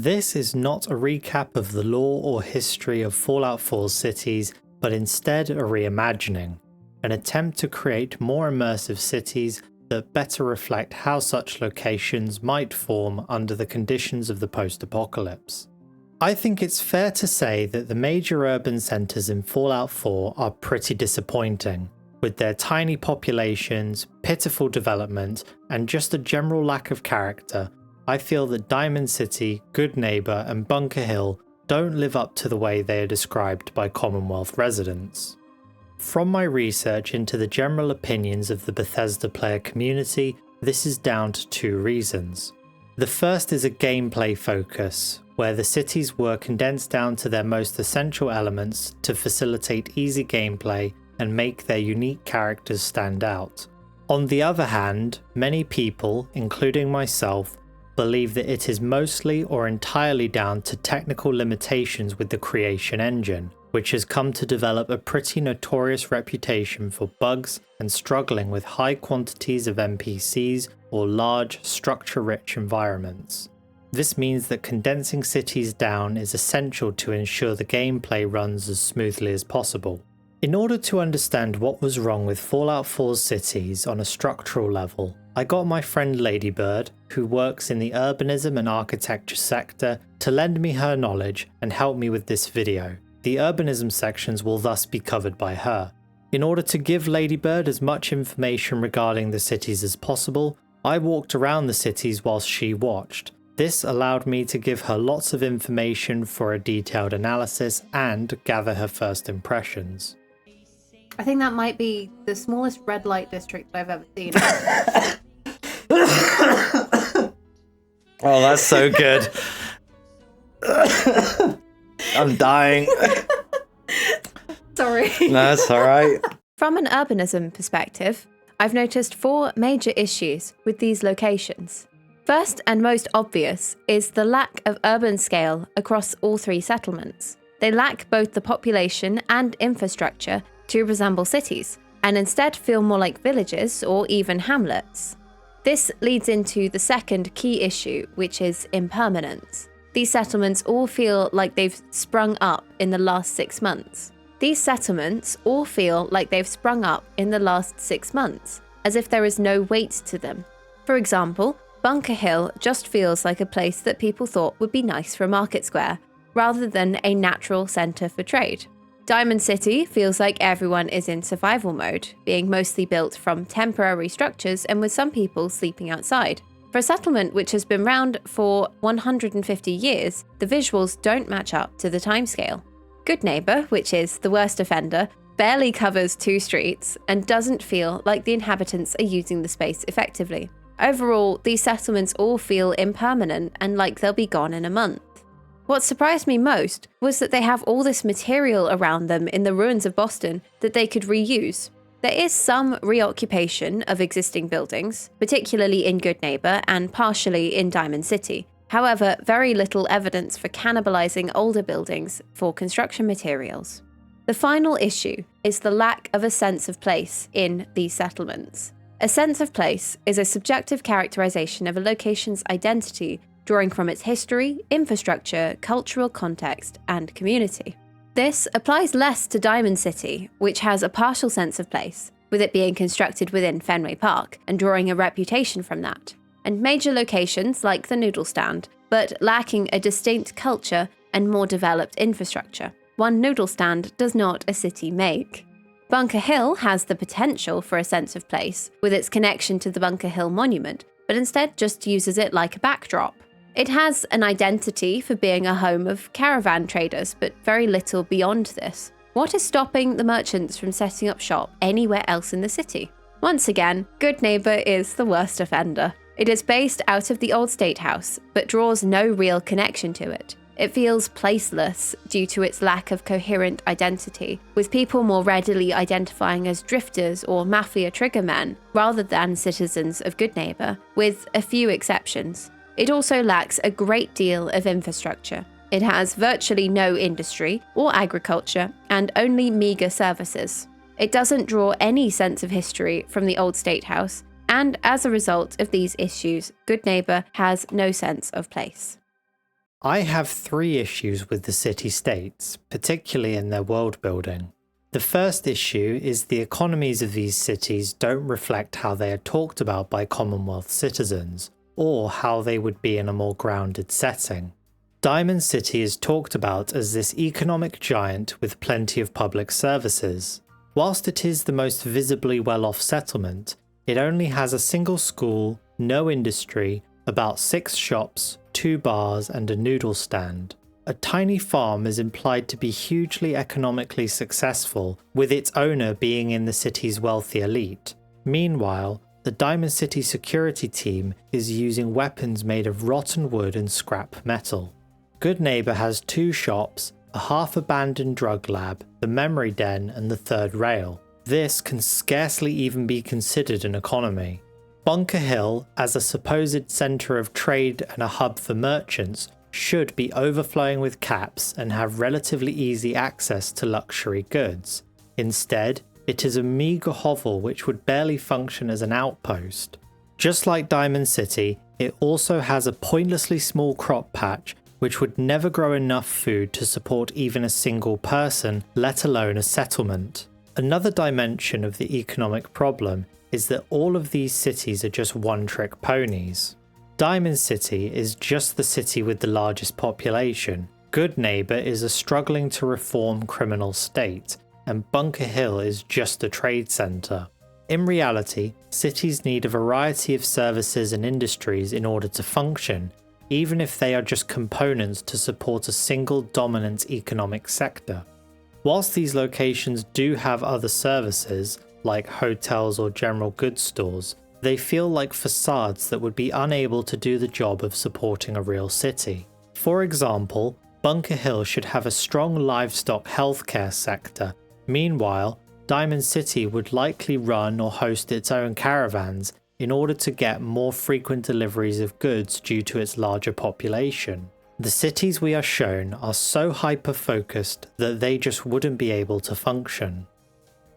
This is not a recap of the lore or history of Fallout 4's cities, but instead a reimagining, an attempt to create more immersive cities that better reflect how such locations might form under the conditions of the post-apocalypse. I think it's fair to say that the major urban centres in Fallout 4 are pretty disappointing, with their tiny populations, pitiful development, and just a general lack of character. I feel that Diamond City, Good Neighbour, and Bunker Hill don't live up to the way they are described by Commonwealth residents. From my research into the general opinions of the Bethesda player community, this is down to two reasons. The first is a gameplay focus, where the cities were condensed down to their most essential elements to facilitate easy gameplay and make their unique characters stand out. On the other hand, many people, including myself, believe that it is mostly or entirely down to technical limitations with the creation engine, which has come to develop a pretty notorious reputation for bugs and struggling with high quantities of NPCs or large, structure-rich environments. This means that condensing cities down is essential to ensure the gameplay runs as smoothly as possible. In order to understand what was wrong with Fallout 4's cities on a structural level, I got my friend Ladybird, who works in the urbanism and architecture sector, to lend me her knowledge and help me with this video. The urbanism sections will thus be covered by her. In order to give Ladybird as much information regarding the cities as possible, I walked around the cities whilst she watched. This allowed me to give her lots of information for a detailed analysis and gather her first impressions. I think that might be the smallest red light district I've ever seen. Oh, that's so good. I'm dying. Sorry. No, that's alright. From an urbanism perspective, I've noticed 4 major issues with these locations. First and most obvious is the lack of urban scale across all 3 settlements. They lack both the population and infrastructure to resemble cities, and instead feel more like villages or even hamlets. This leads into the second key issue, which is impermanence. These settlements all feel like they've sprung up in the last 6 months. As if there is no weight to them. For example, Bunker Hill just feels like a place that people thought would be nice for a market square, rather than a natural centre for trade. Diamond City feels like everyone is in survival mode, being mostly built from temporary structures and with some people sleeping outside. For a settlement which has been around for 150 years, the visuals don't match up to the timescale. Good Neighbour, which is the worst offender, barely covers 2 streets and doesn't feel like the inhabitants are using the space effectively. Overall, these settlements all feel impermanent and like they'll be gone in a month. What surprised me most was that they have all this material around them in the ruins of Boston that they could reuse. There is some reoccupation of existing buildings, particularly in Good Neighbour and partially in Diamond City. However, very little evidence for cannibalizing older buildings for construction materials. The final issue is the lack of a sense of place in these settlements. A sense of place is a subjective characterization of a location's identity drawing from its history, infrastructure, cultural context, and community. This applies less to Diamond City, which has a partial sense of place, with it being constructed within Fenway Park and drawing a reputation from that, and major locations like the Noodle Stand, but lacking a distinct culture and more developed infrastructure. One noodle stand does not a city make. Bunker Hill has the potential for a sense of place, with its connection to the Bunker Hill Monument, but instead just uses it like a backdrop. It has an identity for being a home of caravan traders, but very little beyond this. What is stopping the merchants from setting up shop anywhere else in the city? Once again, Good Neighbour is the worst offender. It is based out of the old State House, but draws no real connection to it. It feels placeless due to its lack of coherent identity, with people more readily identifying as drifters or mafia triggermen rather than citizens of Good Neighbour, with a few exceptions. It also lacks a great deal of infrastructure. It has virtually no industry or agriculture and only meagre services. It doesn't draw any sense of history from the old State House, and as a result of these issues, Good Neighbour has no sense of place. I have 3 issues with the city-states, particularly in their world building. The first issue is the economies of these cities don't reflect how they are talked about by Commonwealth citizens, or how they would be in a more grounded setting. Diamond City is talked about as this economic giant with plenty of public services. Whilst it is the most visibly well-off settlement, it only has a single school, no industry, about 6 shops, 2 bars and a noodle stand. A tiny farm is implied to be hugely economically successful, with its owner being in the city's wealthy elite. Meanwhile, the Diamond City security team is using weapons made of rotten wood and scrap metal. Good Neighbor has 2 shops, a half-abandoned drug lab, the memory den and the third rail. This can scarcely even be considered an economy. Bunker Hill, as a supposed centre of trade and a hub for merchants, should be overflowing with caps and have relatively easy access to luxury goods. Instead, it is a meagre hovel which would barely function as an outpost. Just like Diamond City, it also has a pointlessly small crop patch which would never grow enough food to support even a single person, let alone a settlement. Another dimension of the economic problem is that all of these cities are just one-trick ponies. Diamond City is just the city with the largest population, Good Neighbor is a struggling to reform criminal state, and Bunker Hill is just a trade centre. In reality, cities need a variety of services and industries in order to function, even if they are just components to support a single dominant economic sector. Whilst these locations do have other services, like hotels or general goods stores, they feel like facades that would be unable to do the job of supporting a real city. For example, Bunker Hill should have a strong livestock healthcare sector. Meanwhile, Diamond City would likely run or host its own caravans in order to get more frequent deliveries of goods due to its larger population. The cities we are shown are so hyper-focused that they just wouldn't be able to function.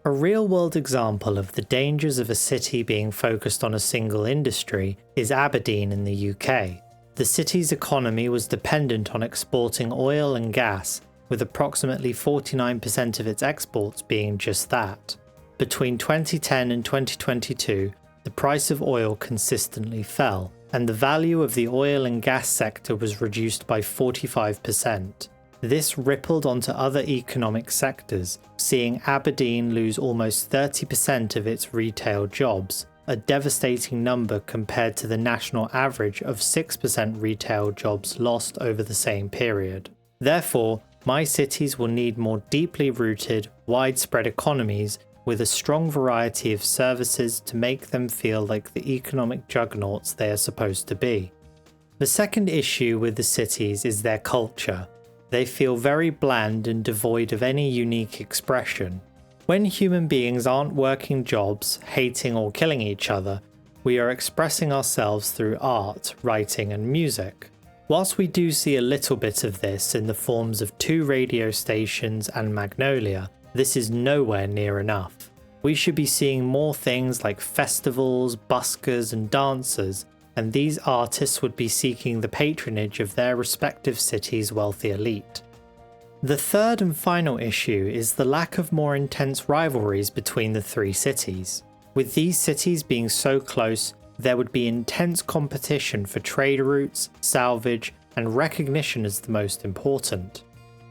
A real-world example of the dangers of a city being focused on a single industry is Aberdeen in the UK. The city's economy was dependent on exporting oil and gas, with approximately 49% of its exports being just that. Between 2010 and 2022, the price of oil consistently fell, and the value of the oil and gas sector was reduced by 45%. This rippled onto other economic sectors, seeing Aberdeen lose almost 30% of its retail jobs, a devastating number compared to the national average of 6% retail jobs lost over the same period. Therefore, my cities will need more deeply rooted, widespread economies with a strong variety of services to make them feel like the economic juggernauts they are supposed to be. The second issue with the cities is their culture. They feel very bland and devoid of any unique expression. When human beings aren't working jobs, hating or killing each other, we are expressing ourselves through art, writing and music. Whilst we do see a little bit of this in the forms of 2 radio stations and Magnolia, this is nowhere near enough. We should be seeing more things like festivals, buskers and dancers, and these artists would be seeking the patronage of their respective cities' wealthy elite. The third and final issue is the lack of more intense rivalries between the 3 cities. With these cities being so close, there would be intense competition for trade routes, salvage, and recognition as the most important.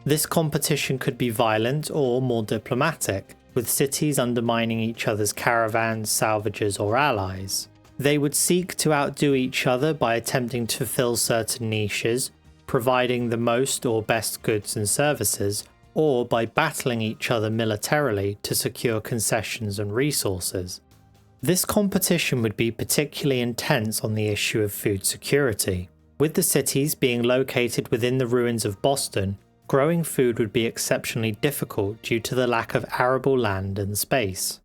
This competition could be violent or more diplomatic, with cities undermining each other's caravans, salvages, or allies. They would seek to outdo each other by attempting to fill certain niches, providing the most or best goods and services, or by battling each other militarily to secure concessions and resources. This competition would be particularly intense on the issue of food security. With the cities being located within the ruins of Boston, growing food would be exceptionally difficult due to the lack of arable land and space.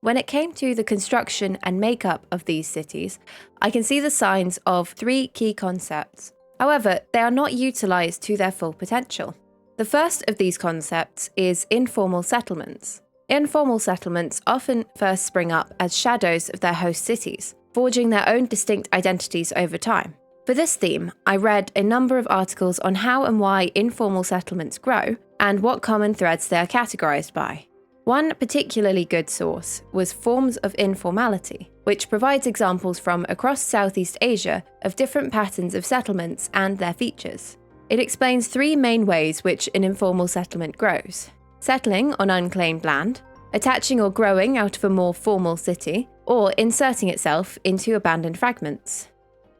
When it came to the construction and makeup of these cities, I can see the signs of 3 key concepts. However, they are not utilised to their full potential. The first of these concepts is informal settlements. Informal settlements often first spring up as shadows of their host cities, forging their own distinct identities over time. For this theme, I read a number of articles on how and why informal settlements grow and what common threads they are categorized by. One particularly good source was 4's of Informality, which provides examples from across Southeast Asia of different patterns of settlements and their features. It explains 3 main ways which an informal settlement grows: settling on unclaimed land, attaching or growing out of a more formal city, or inserting itself into abandoned fragments.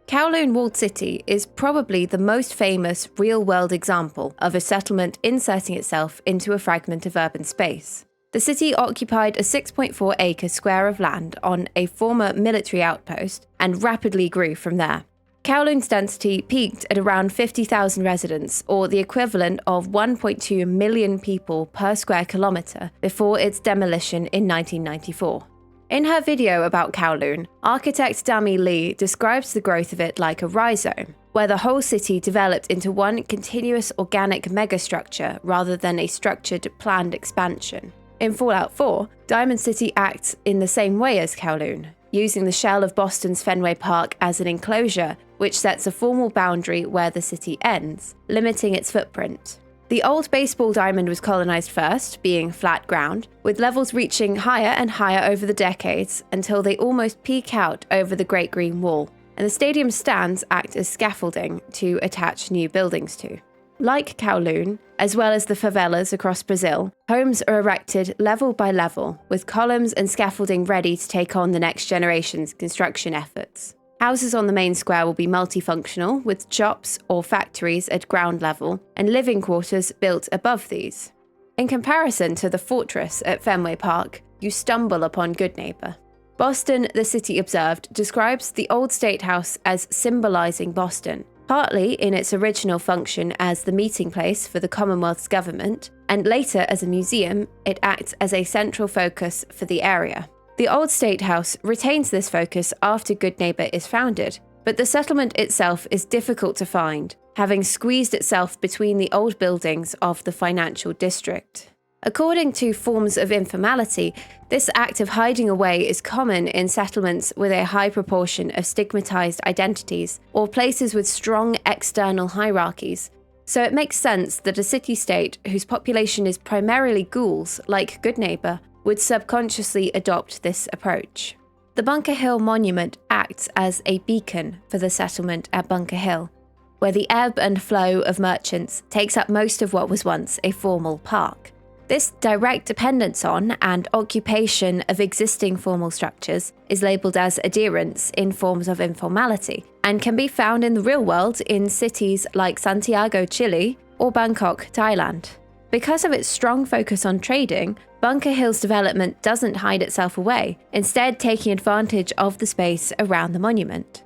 Kowloon Walled City is probably the most famous real-world example of a settlement inserting itself into a fragment of urban space. The city occupied a 6.4-acre square of land on a former military outpost and rapidly grew from there. Kowloon's density peaked at around 50,000 residents, or the equivalent of 1.2 million people per square kilometre, before its demolition in 1994. In her video about Kowloon, architect Dami Lee describes the growth of it like a rhizome, where the whole city developed into one continuous organic megastructure rather than a structured, planned expansion. In Fallout 4, Diamond City acts in the same way as Kowloon, using the shell of Boston's Fenway Park as an enclosure which sets a formal boundary where the city ends, limiting its footprint. The old baseball diamond was colonized first, being flat ground, with levels reaching higher and higher over the decades until they almost peak out over the Great Green Wall, and the stadium's stands act as scaffolding to attach new buildings to. Like Kowloon, as well as the favelas across Brazil, homes are erected level by level, with columns and scaffolding ready to take on the next generation's construction efforts. Houses on the main square will be multifunctional, with shops or factories at ground level and living quarters built above these. In comparison to the fortress at Fenway Park, you stumble upon Goodneighbor. Boston, the city observed, describes the old State House as symbolizing Boston, partly in its original function as the meeting place for the Commonwealth's government, and later as a museum, it acts as a central focus for the area. The old State House retains this focus after Goodneighbor is founded, but the settlement itself is difficult to find, having squeezed itself between the old buildings of the financial district. According to 4's of Informality, this act of hiding away is common in settlements with a high proportion of stigmatized identities or places with strong external hierarchies, so it makes sense that a city-state whose population is primarily ghouls, like Goodneighbor, would subconsciously adopt this approach. The Bunker Hill Monument acts as a beacon for the settlement at Bunker Hill, where the ebb and flow of merchants takes up most of what was once a formal park. This direct dependence on and occupation of existing formal structures is labelled as adherence in 4's of Informality, and can be found in the real world in cities like Santiago, Chile, or Bangkok, Thailand. Because of its strong focus on trading, Bunker Hill's development doesn't hide itself away, instead taking advantage of the space around the monument.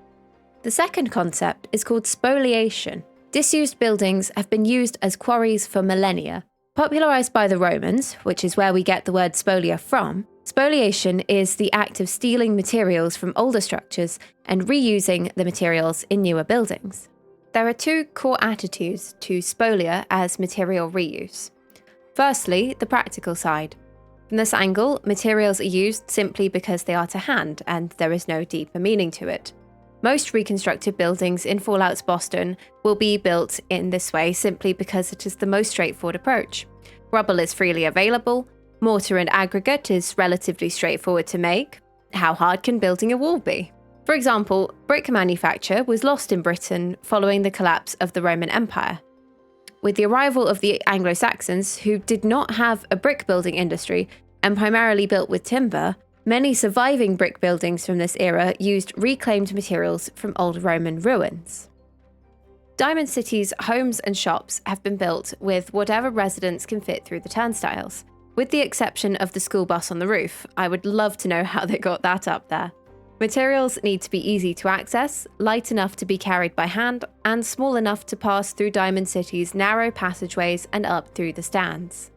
The second concept is called spoliation. Disused buildings have been used as quarries for millennia. Popularized by the Romans, which is where we get the word spolia from, spoliation is the act of stealing materials from older structures and reusing the materials in newer buildings. There are 2 core attitudes to spolia as material reuse. Firstly, the practical side. From this angle, materials are used simply because they are to hand and there is no deeper meaning to it. Most reconstructed buildings in Fallout's Boston will be built in this way simply because it is the most straightforward approach. Rubble is freely available, mortar and aggregate is relatively straightforward to make. How hard can building a wall be? For example, brick manufacture was lost in Britain following the collapse of the Roman Empire. With the arrival of the Anglo-Saxons, who did not have a brick building industry and primarily built with timber, many surviving brick buildings from this era used reclaimed materials from old Roman ruins. Diamond City's homes and shops have been built with whatever residents can fit through the turnstiles. With the exception of the school bus on the roof, I would love to know how they got that up there. Materials need to be easy to access, light enough to be carried by hand, and small enough to pass through Diamond City's narrow passageways and up through the stands.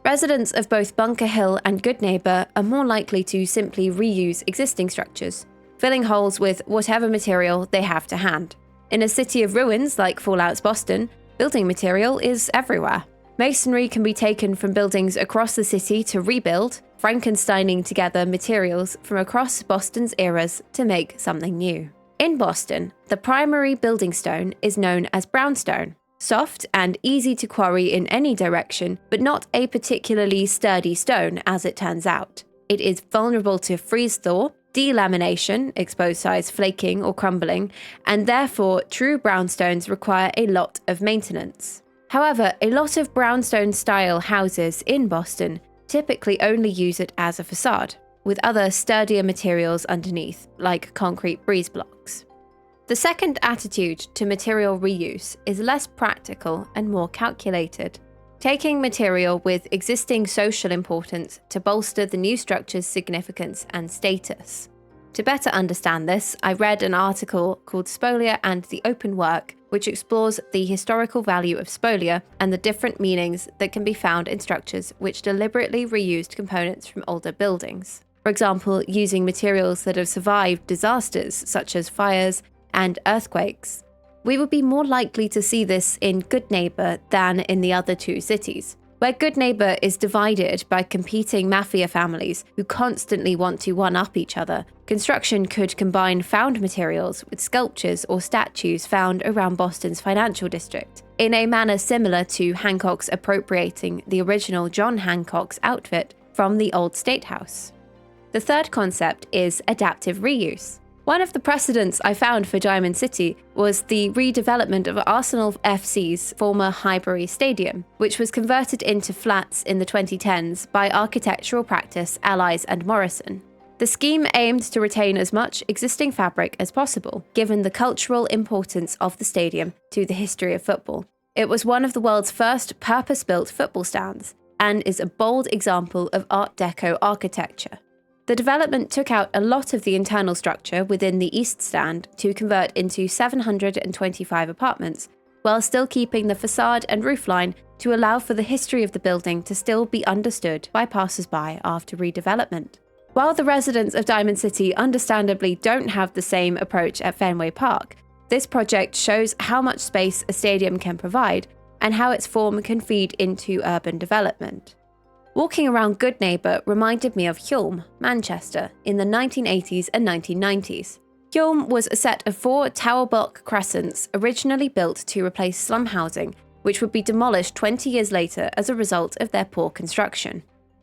Residents of both Bunker Hill and Goodneighbor are more likely to simply reuse existing structures, filling holes with whatever material they have to hand. In a city of ruins like Fallout's Boston, building material is everywhere. Masonry can be taken from buildings across the city to rebuild, Frankensteining together materials from across Boston's eras to make something new. In Boston, the primary building stone is known as brownstone. Soft and easy to quarry in any direction, but not a particularly sturdy stone as it turns out. It is vulnerable to freeze-thaw, delamination, exposed size flaking or crumbling, and therefore true brownstones require a lot of maintenance. However, a lot of brownstone-style houses in Boston typically only use it as a facade, with other sturdier materials underneath, like concrete breeze blocks. The second attitude to material reuse is less practical and more calculated, taking material with existing social importance to bolster the new structure's significance and status. To better understand this, I read an article called Spolia and the Open Work, which explores the historical value of spolia and the different meanings that can be found in structures which deliberately reused components from older buildings. For example, using materials that have survived disasters such as fires and earthquakes. We would be more likely to see this in Goodneighbor than in the other two cities, where Goodneighbor is divided by competing mafia families who constantly want to one-up each other. Construction could combine found materials with sculptures or statues found around Boston's financial district, in a manner similar to Hancock's appropriating the original John Hancock's outfit from the old State House. The third concept is adaptive reuse. One of the precedents I found for Diamond City was the redevelopment of Arsenal FC's former Highbury Stadium, which was converted into flats in the 2010s by architectural practice Allies and Morrison. The scheme aimed to retain as much existing fabric as possible, given the cultural importance of the stadium to the history of football. It was one of the world's first purpose-built football stands, and is a bold example of Art Deco architecture. The development took out a lot of the internal structure within the East Stand to convert into 725 apartments, while still keeping the facade and roofline to allow for the history of the building to still be understood by passers-by after redevelopment. While the residents of Diamond City understandably don't have the same approach at Fenway Park, this project shows how much space a stadium can provide and how its form can feed into urban development. Walking around Goodneighbor reminded me of Hulme, Manchester, in the 1980s and 1990s. Hulme was a set of 4 tower block crescents originally built to replace slum housing, which would be demolished 20 years later as a result of their poor construction.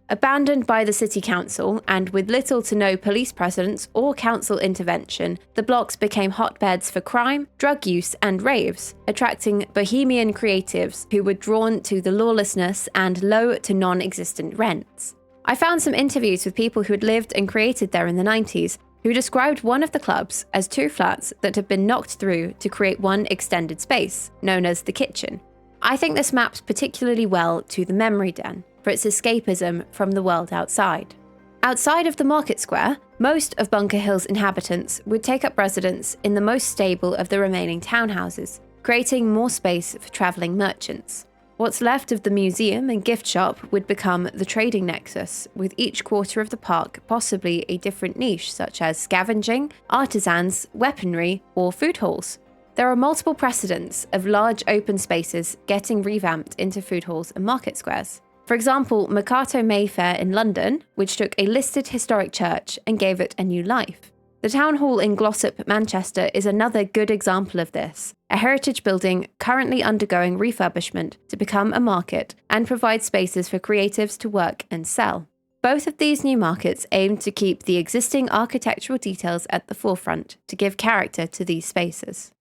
Abandoned by the city council, and with little to no police presence or council intervention, the blocks became hotbeds for crime, drug use, and raves, attracting bohemian creatives who were drawn to the lawlessness and low to non-existent rents. I found some interviews with people who had lived and created there in the 90s, who described one of the clubs as 2 flats that had been knocked through to create one extended space, known as the kitchen. I think this maps particularly well to the Memory Den, for its escapism from the world outside. Outside of the market square, most of Bunker Hill's inhabitants would take up residence in the most stable of the remaining townhouses, creating more space for travelling merchants. What's left of the museum and gift shop would become the trading nexus, with each quarter of the park possibly a different niche such as scavenging, artisans, weaponry, or food halls. There are multiple precedents of large open spaces getting revamped into food halls and market squares. For example, Mercato Mayfair in London, which took a listed historic church and gave it a new life. The Town Hall in Glossop, Manchester is another good example of this, a heritage building currently undergoing refurbishment to become a market and provide spaces for creatives to work and sell. Both of these new markets aim to keep the existing architectural details at the forefront to give character to these spaces.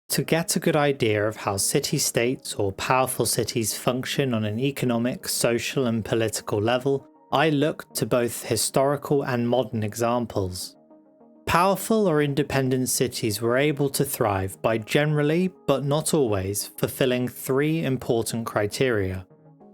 To get a good idea of how city-states or powerful cities function on an economic, social and political level, I looked to both historical and modern examples. Powerful or independent cities were able to thrive by generally, but not always, fulfilling 3 important criteria.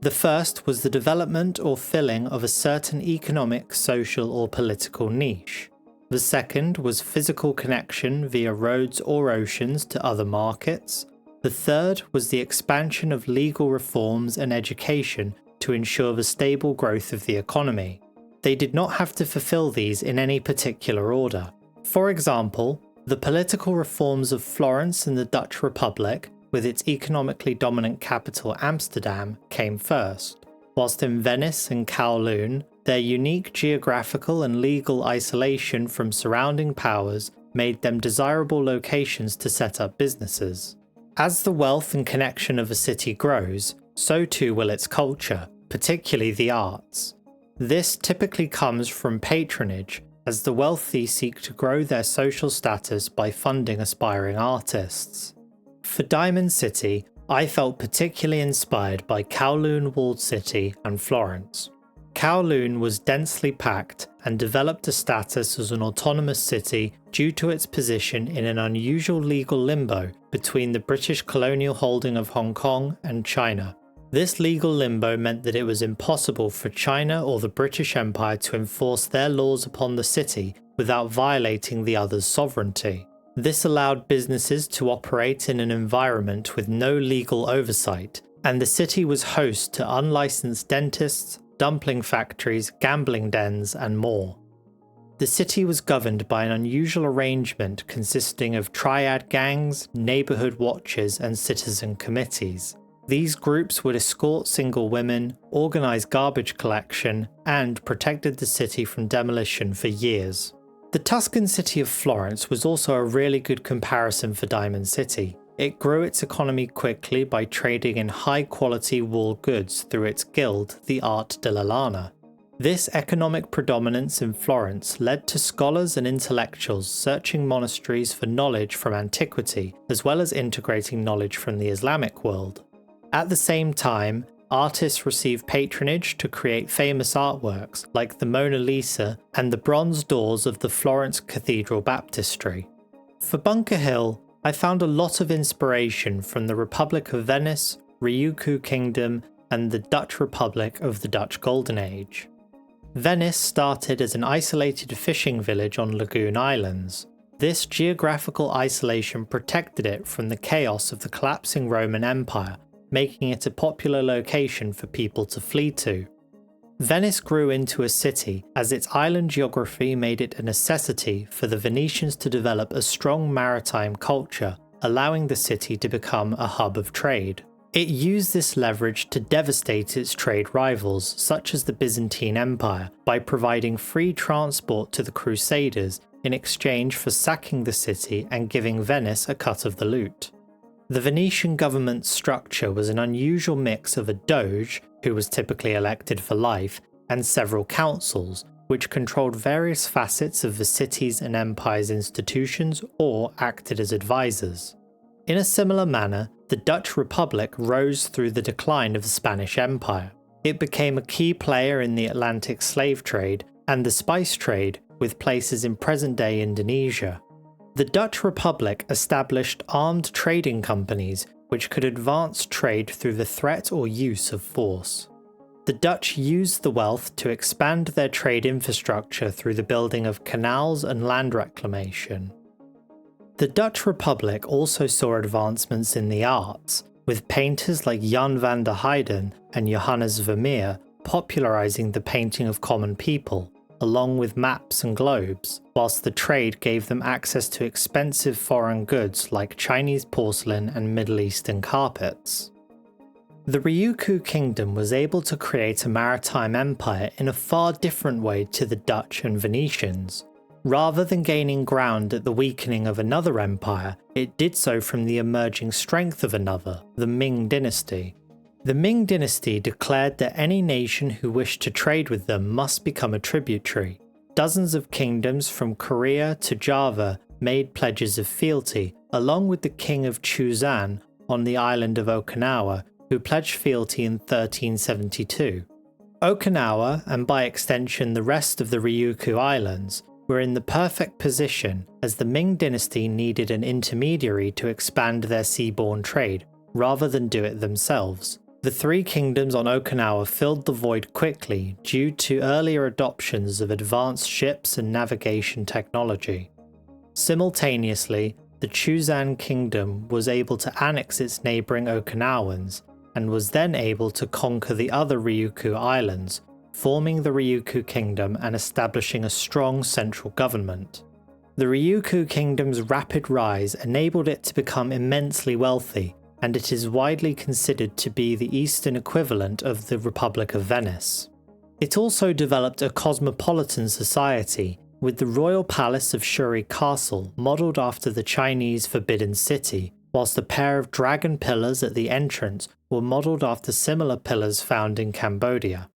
The first was the development or filling of a certain economic, social or political niche. The second was physical connection via roads or oceans to other markets. The third was the expansion of legal reforms and education to ensure the stable growth of the economy. They did not have to fulfill these in any particular order. For example, the political reforms of Florence in the Dutch Republic, with its economically dominant capital Amsterdam, came first, whilst in Venice and Kowloon, their unique geographical and legal isolation from surrounding powers made them desirable locations to set up businesses. As the wealth and connection of a city grows, so too will its culture, particularly the arts. This typically comes from patronage, as the wealthy seek to grow their social status by funding aspiring artists. For Diamond City, I felt particularly inspired by Kowloon Walled City and Florence. Kowloon was densely packed and developed a status as an autonomous city due to its position in an unusual legal limbo between the British colonial holding of Hong Kong and China. This legal limbo meant that it was impossible for China or the British Empire to enforce their laws upon the city without violating the other's sovereignty. This allowed businesses to operate in an environment with no legal oversight, and the city was host to unlicensed dentists, dumpling factories, gambling dens, and more. The city was governed by an unusual arrangement consisting of triad gangs, neighbourhood watches, and citizen committees. These groups would escort single women, organise garbage collection, and protected the city from demolition for years. The Tuscan city of Florence was also a really good comparison for Diamond City. It grew its economy quickly by trading in high-quality wool goods through its guild, the Art della Lana. This economic predominance in Florence led to scholars and intellectuals searching monasteries for knowledge from antiquity, as well as integrating knowledge from the Islamic world. At the same time, artists received patronage to create famous artworks like the Mona Lisa and the bronze doors of the Florence Cathedral Baptistry. For Bunker Hill, I found a lot of inspiration from the Republic of Venice, Ryukyu Kingdom, and the Dutch Republic of the Dutch Golden Age. Venice started as an isolated fishing village on lagoon islands. This geographical isolation protected it from the chaos of the collapsing Roman Empire, making it a popular location for people to flee to. Venice grew into a city as its island geography made it a necessity for the Venetians to develop a strong maritime culture, allowing the city to become a hub of trade. It used this leverage to devastate its trade rivals, such as the Byzantine Empire, by providing free transport to the Crusaders in exchange for sacking the city and giving Venice a cut of the loot. The Venetian government's structure was an unusual mix of a doge, who was typically elected for life, and several councils, which controlled various facets of the city's and empire's institutions or acted as advisors. In a similar manner, the Dutch Republic rose through the decline of the Spanish Empire. It became a key player in the Atlantic slave trade and the spice trade, with places in present-day Indonesia. The Dutch Republic established armed trading companies which could advance trade through the threat or use of force. The Dutch used the wealth to expand their trade infrastructure through the building of canals and land reclamation. The Dutch Republic also saw advancements in the arts, with painters like Jan van der Heyden and Johannes Vermeer popularising the painting of common people, along with maps and globes, whilst the trade gave them access to expensive foreign goods like Chinese porcelain and Middle Eastern carpets. The Ryukyu Kingdom was able to create a maritime empire in a far different way to the Dutch and Venetians. Rather than gaining ground at the weakening of another empire, it did so from the emerging strength of another, the Ming dynasty. The Ming dynasty declared that any nation who wished to trade with them must become a tributary. Dozens of kingdoms from Korea to Java made pledges of fealty, along with the king of Chuzan on the island of Okinawa, who pledged fealty in 1372. Okinawa, and by extension the rest of the Ryukyu Islands, were in the perfect position as the Ming dynasty needed an intermediary to expand their seaborne trade, rather than do it themselves. The three kingdoms on Okinawa filled the void quickly due to earlier adoptions of advanced ships and navigation technology. Simultaneously, the Chuzan kingdom was able to annex its neighbouring Okinawans, and was then able to conquer the other Ryukyu islands, forming the Ryukyu Kingdom and establishing a strong central government. The Ryukyu Kingdom's rapid rise enabled it to become immensely wealthy, and it is widely considered to be the Eastern equivalent of the Republic of Venice. It also developed a cosmopolitan society, with the royal palace of Shuri Castle modelled after the Chinese Forbidden City, whilst a pair of dragon pillars at the entrance were modelled after similar pillars found in Cambodia.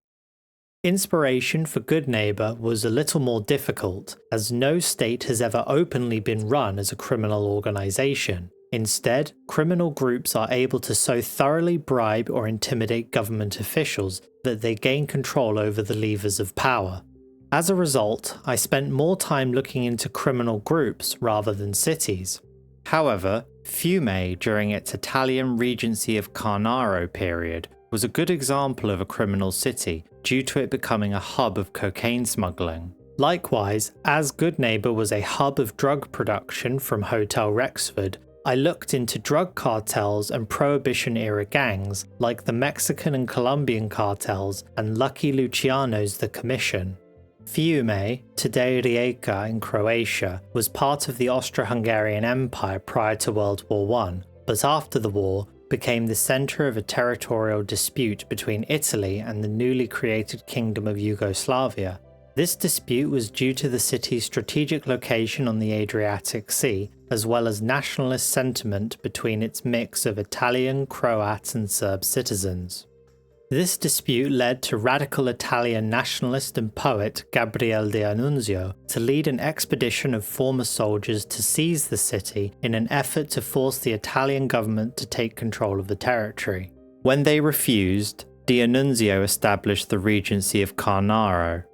Inspiration for Good Neighbour was a little more difficult, as no state has ever openly been run as a criminal organisation. Instead, criminal groups are able to so thoroughly bribe or intimidate government officials that they gain control over the levers of power. As a result, I spent more time looking into criminal groups rather than cities. However, Fiume, during its Italian Regency of Carnaro period, was a good example of a criminal city due to it becoming a hub of cocaine smuggling. Likewise, as Good Neighbour was a hub of drug production from Hotel Rexford, I looked into drug cartels and Prohibition-era gangs like the Mexican and Colombian cartels and Lucky Luciano's The Commission. Fiume, today Rijeka in Croatia, was part of the Austro-Hungarian Empire prior to World War I, but after the war, became the centre of a territorial dispute between Italy and the newly created Kingdom of Yugoslavia. This dispute was due to the city's strategic location on the Adriatic Sea, as well as nationalist sentiment between its mix of Italian, Croat and Serb citizens. This dispute led to radical Italian nationalist and poet Gabriele D'Annunzio to lead an expedition of former soldiers to seize the city in an effort to force the Italian government to take control of the territory. When they refused, D'Annunzio established the Regency of Carnaro.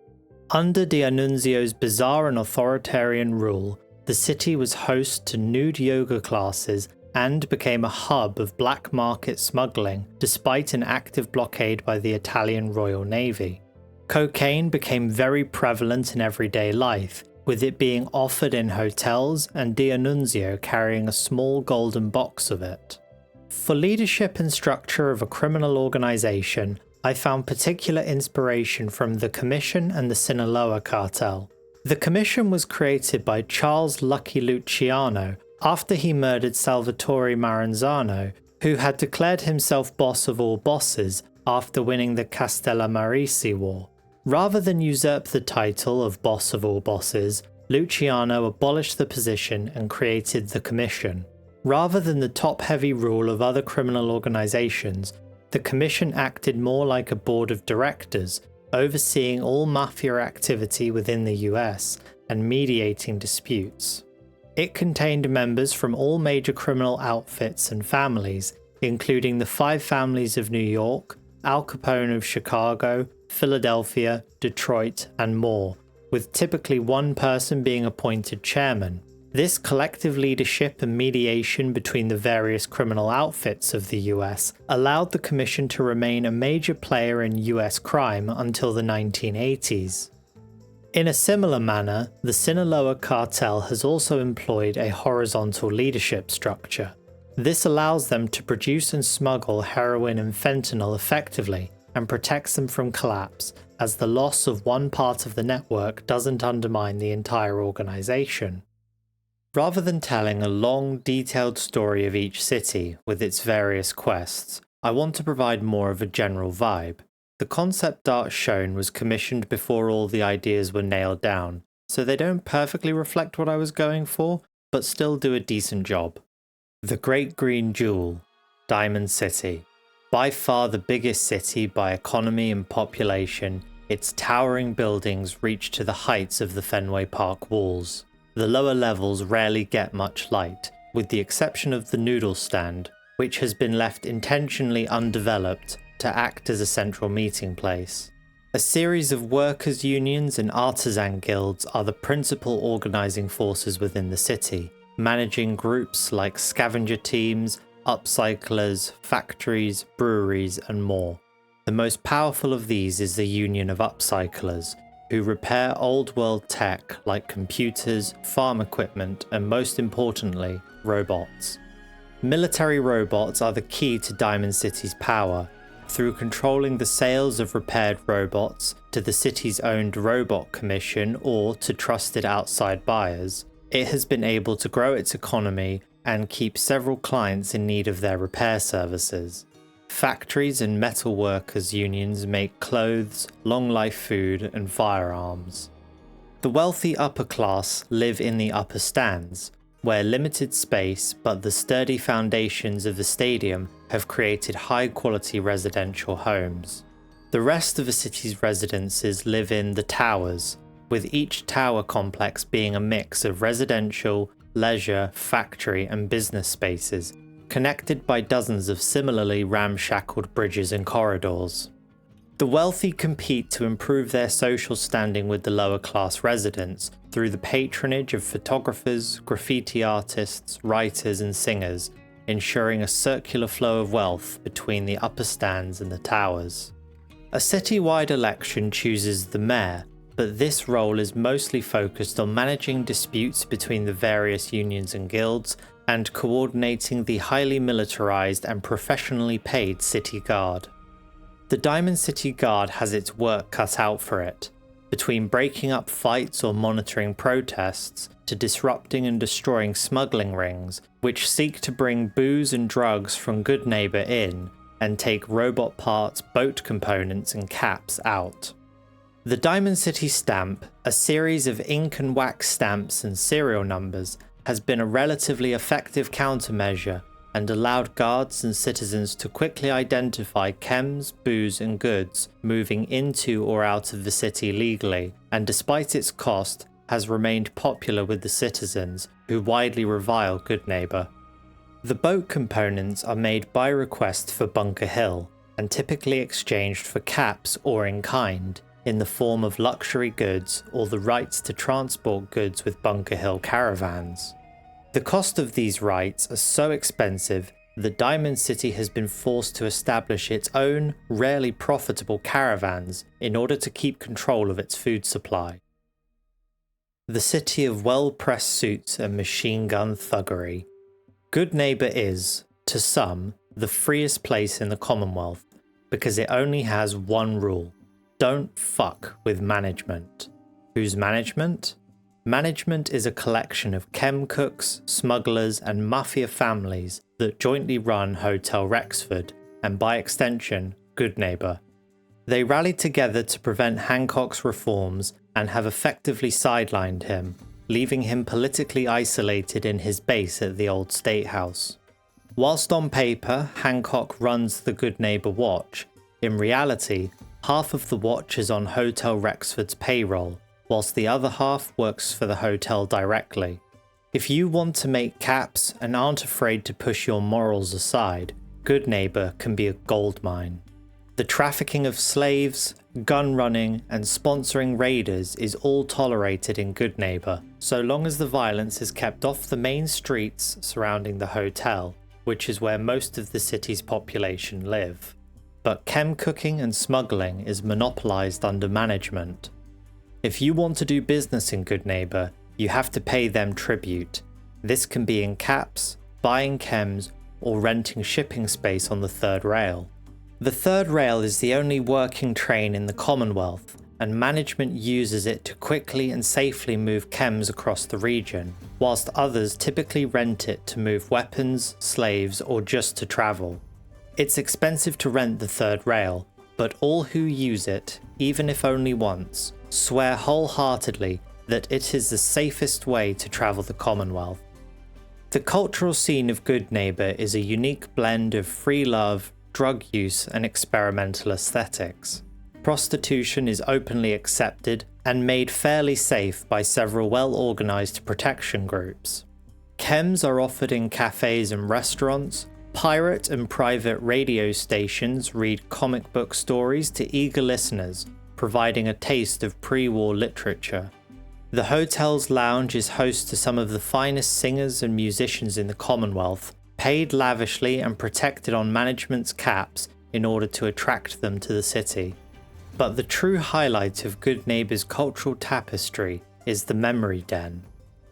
Under D'Annunzio's bizarre and authoritarian rule, the city was host to nude yoga classes and became a hub of black market smuggling despite an active blockade by the Italian Royal Navy. Cocaine became very prevalent in everyday life, with it being offered in hotels and D'Annunzio carrying a small golden box of it. For leadership and structure of a criminal organisation, I found particular inspiration from the Commission and the Sinaloa cartel. The Commission was created by Charles Lucky Luciano after he murdered Salvatore Maranzano, who had declared himself boss of all bosses after winning the Castellamarese War. Rather than usurp the title of boss of all bosses, Luciano abolished the position and created the Commission. Rather than the top-heavy rule of other criminal organisations, the Commission acted more like a board of directors, overseeing all mafia activity within the US and mediating disputes. It contained members from all major criminal outfits and families, including the 5 families of New York, Al Capone of Chicago, Philadelphia, Detroit, and more, with typically one person being appointed chairman. This collective leadership and mediation between the various criminal outfits of the US allowed the Commission to remain a major player in US crime until the 1980s. In a similar manner, the Sinaloa cartel has also employed a horizontal leadership structure. This allows them to produce and smuggle heroin and fentanyl effectively and protects them from collapse, as the loss of one part of the network doesn't undermine the entire organization. Rather than telling a long, detailed story of each city with its various quests, I want to provide more of a general vibe. The concept art shown was commissioned before all the ideas were nailed down, so they don't perfectly reflect what I was going for, but still do a decent job. The Great Green Jewel, Diamond City. By far the biggest city by economy and population, its towering buildings reach to the heights of the Fenway Park walls. The lower levels rarely get much light, with the exception of the noodle stand, which has been left intentionally undeveloped to act as a central meeting place. A series of workers' unions and artisan guilds are the principal organising forces within the city, managing groups like scavenger teams, upcyclers, factories, breweries, and more. The most powerful of these is the Union of Upcyclers, who repair old-world tech like computers, farm equipment, and most importantly, robots. Military robots are the key to Diamond City's power. Through controlling the sales of repaired robots to the city's owned robot commission or to trusted outside buyers, it has been able to grow its economy and keep several clients in need of their repair services. Factories and metal workers' unions make clothes, long-life food, and firearms. The wealthy upper class live in the upper stands, where limited space but the sturdy foundations of the stadium have created high-quality residential homes. The rest of the city's residences live in the towers, with each tower complex being a mix of residential, leisure, factory and business spaces, connected by dozens of similarly ramshackled bridges and corridors. The wealthy compete to improve their social standing with the lower class residents through the patronage of photographers, graffiti artists, writers and singers, ensuring a circular flow of wealth between the upper stands and the towers. A city-wide election chooses the mayor, but this role is mostly focused on managing disputes between the various unions and guilds and coordinating the highly militarized and professionally paid city guard. The Diamond City Guard has its work cut out for it, between breaking up fights or monitoring protests to disrupting and destroying smuggling rings, which seek to bring booze and drugs from Good Neighbor in and take robot parts, boat components and caps out. The Diamond City Stamp, a series of ink and wax stamps and serial numbers, has been a relatively effective countermeasure and allowed guards and citizens to quickly identify chems, booze and goods moving into or out of the city legally, and despite its cost, has remained popular with the citizens, who widely revile Good Neighbor. The boat components are made by request for Bunker Hill, and typically exchanged for caps or in kind, in the form of luxury goods or the rights to transport goods with Bunker Hill caravans. The cost of these rights are so expensive that Diamond City has been forced to establish its own, rarely profitable caravans in order to keep control of its food supply. The city of well-pressed suits and machine gun thuggery. Good Neighbor is, to some, the freest place in the Commonwealth because it only has one rule: don't fuck with management. Whose management? Management is a collection of chem cooks, smugglers and mafia families that jointly run Hotel Rexford, and by extension, Good Neighbor. They rallied together to prevent Hancock's reforms and have effectively sidelined him, leaving him politically isolated in his base at the old State House. Whilst on paper, Hancock runs the Good Neighbor Watch, in reality, half of the watch is on Hotel Rexford's payroll, whilst the other half works for the hotel directly. If you want to make caps and aren't afraid to push your morals aside, Good Neighbor can be a goldmine. The trafficking of slaves, gun running, and sponsoring raiders is all tolerated in Good Neighbor, so long as the violence is kept off the main streets surrounding the hotel, which is where most of the city's population live. But chem cooking and smuggling is monopolized under management. If you want to do business in Good Neighbor, you have to pay them tribute. This can be in caps, buying chems, or renting shipping space on the third rail. The third rail is the only working train in the Commonwealth, and management uses it to quickly and safely move chems across the region, whilst others typically rent it to move weapons, slaves, or just to travel. It's expensive to rent the third rail, but all who use it, even if only once, swear wholeheartedly that it is the safest way to travel the Commonwealth. The cultural scene of Good Neighbor is a unique blend of free love, drug use and experimental aesthetics. Prostitution is openly accepted and made fairly safe by several well-organised protection groups. Chems are offered in cafes and restaurants. Pirate and private radio stations read comic book stories to eager listeners, providing a taste of pre-war literature. The hotel's lounge is host to some of the finest singers and musicians in the Commonwealth, paid lavishly and protected on management's caps in order to attract them to the city. But the true highlight of Good Neighbor's cultural tapestry is the memory den.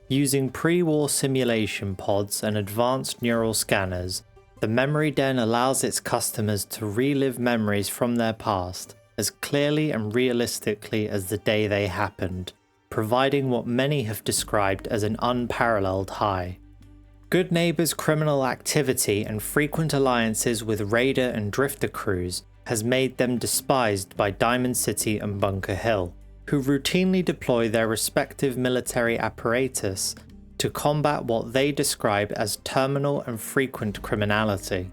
Using pre-war simulation pods and advanced neural scanners, the memory den allows its customers to relive memories from their past as clearly and realistically as the day they happened, providing what many have described as an unparalleled high. Good Neighbor's criminal activity and frequent alliances with raider and drifter crews has made them despised by Diamond City and Bunker Hill. who routinely deploy their respective military apparatus to combat what they describe as terminal and frequent criminality.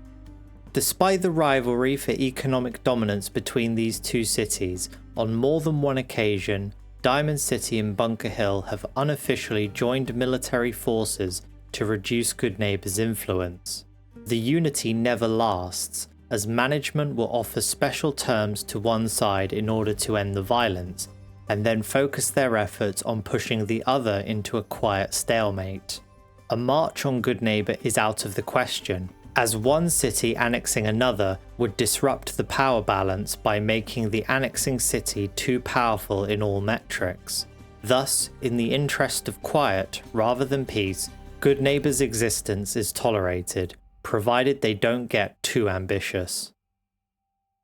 Despite the rivalry for economic dominance between these two cities, on more than one occasion, Diamond City and Bunker Hill have unofficially joined military forces to reduce Goodneighbor's influence. The unity never lasts, as management will offer special terms to one side in order to end the violence, and then focus their efforts on pushing the other into a quiet stalemate. A march on Goodneighbor is out of the question, as one city annexing another would disrupt the power balance by making the annexing city too powerful in all metrics. Thus, in the interest of quiet rather than peace, Goodneighbor's existence is tolerated, provided they don't get too ambitious.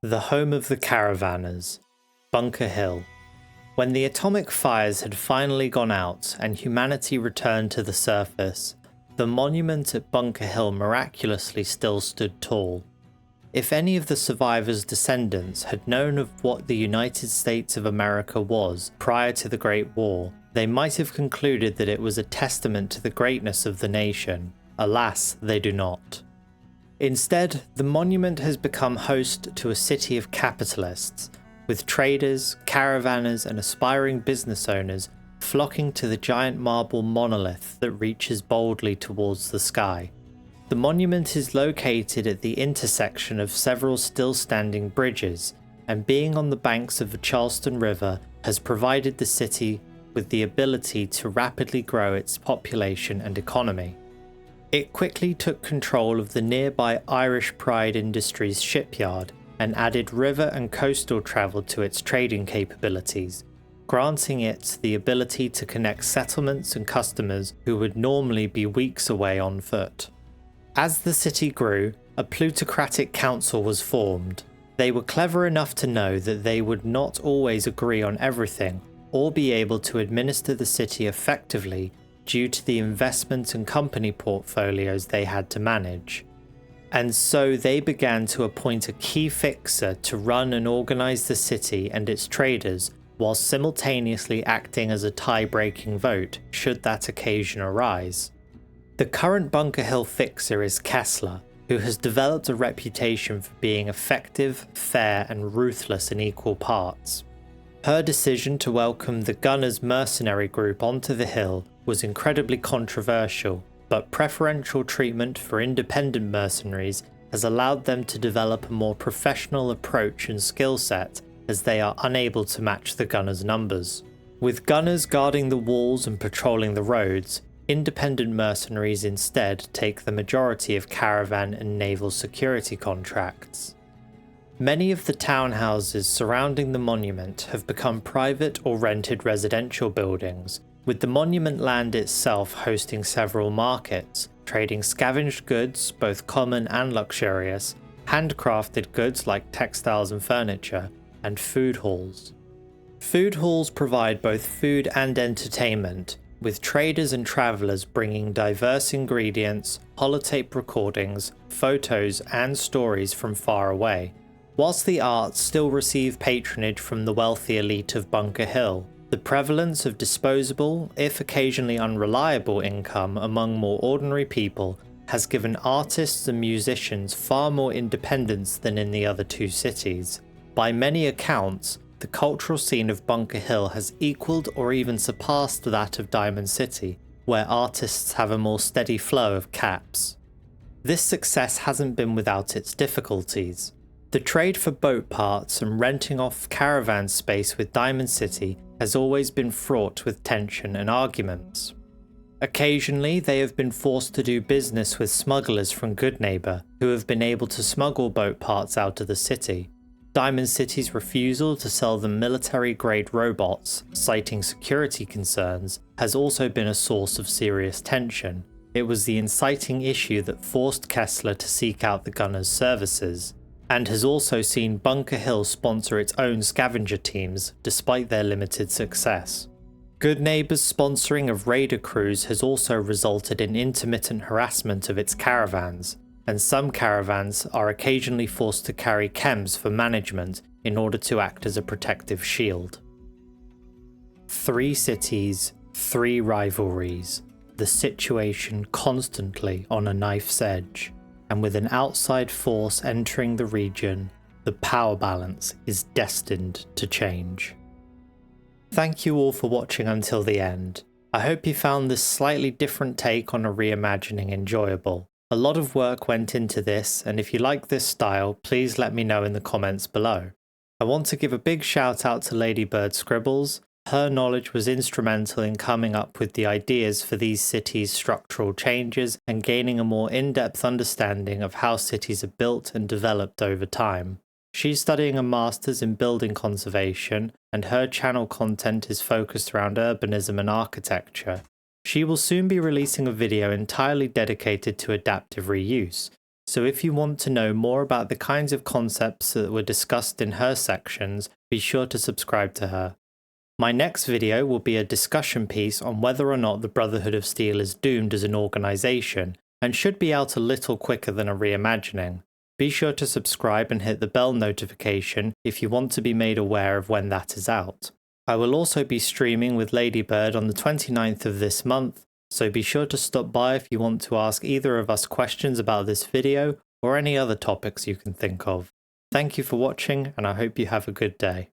The home of the caravanners, Bunker Hill. When the atomic fires had finally gone out and humanity returned to the surface, the monument at Bunker Hill miraculously still stood tall. If any of the survivors' descendants had known of what the United States of America was prior to the Great War, they might have concluded that it was a testament to the greatness of the nation. Alas, they do not. Instead, the monument has become host to a city of capitalists, with traders, caravanners, and aspiring business owners flocking to the giant marble monolith that reaches boldly towards the sky. The monument is located at the intersection of several still-standing bridges, and being on the banks of the Charleston River has provided the city with the ability to rapidly grow its population and economy. It quickly took control of the nearby Irish Pride Industries shipyard and added river and coastal travel to its trading capabilities, granting it the ability to connect settlements and customers who would normally be weeks away on foot. As the city grew, a plutocratic council was formed. They were clever enough to know that they would not always agree on everything or be able to administer the city effectively due to the investment and company portfolios they had to manage. And so they began to appoint a key fixer to run and organize the city and its traders, while simultaneously acting as a tie-breaking vote should that occasion arise. The current Bunker Hill fixer is Kessler, who has developed a reputation for being effective, fair, and ruthless in equal parts. Her decision to welcome the Gunners mercenary group onto the hill was incredibly controversial, but preferential treatment for independent mercenaries has allowed them to develop a more professional approach and skill set, as they are unable to match the Gunners' numbers. With Gunners guarding the walls and patrolling the roads, independent mercenaries instead take the majority of caravan and naval security contracts. Many of the townhouses surrounding the monument have become private or rented residential buildings, with the monument land itself hosting several markets, trading scavenged goods, both common and luxurious, handcrafted goods like textiles and furniture, and food halls. Food halls provide both food and entertainment, with traders and travellers bringing diverse ingredients, holotape recordings, photos, and stories from far away. Whilst the arts still receive patronage from the wealthy elite of Bunker Hill, the prevalence of disposable, if occasionally unreliable, income among more ordinary people has given artists and musicians far more independence than in the other two cities. By many accounts, the cultural scene of Bunker Hill has equalled or even surpassed that of Diamond City, where artists have a more steady flow of caps. This success hasn't been without its difficulties. The trade for boat parts and renting off caravan space with Diamond City has always been fraught with tension and arguments. Occasionally, they have been forced to do business with smugglers from Goodneighbor, who have been able to smuggle boat parts out of the city. Diamond City's refusal to sell them military-grade robots, citing security concerns, has also been a source of serious tension. It was the inciting issue that forced Kessler to seek out the Gunners' services, and has also seen Bunker Hill sponsor its own scavenger teams, despite their limited success. Goodneighbor's sponsoring of raider crews has also resulted in intermittent harassment of its caravans, and some caravans are occasionally forced to carry chems for management in order to act as a protective shield. 3 cities, 3 rivalries, the situation constantly on a knife's edge, and with an outside force entering the region, the power balance is destined to change. Thank you all for watching until the end. I hope you found this slightly different take on a reimagining enjoyable. A lot of work went into this, and if you like this style, please let me know in the comments below. I want to give a big shout out to Ladybird Scribbles. Her knowledge was instrumental in coming up with the ideas for these cities' structural changes and gaining a more in-depth understanding of how cities are built and developed over time. She's studying a master's in building conservation, and her channel content is focused around urbanism and architecture. She will soon be releasing a video entirely dedicated to adaptive reuse, so if you want to know more about the kinds of concepts that were discussed in her sections, be sure to subscribe to her. My next video will be a discussion piece on whether or not the Brotherhood of Steel is doomed as an organisation, and should be out a little quicker than a reimagining. Be sure to subscribe and hit the bell notification if you want to be made aware of when that is out. I will also be streaming with Ladybird on the 29th of this month, so be sure to stop by if you want to ask either of us questions about this video or any other topics you can think of. Thank you for watching, and I hope you have a good day.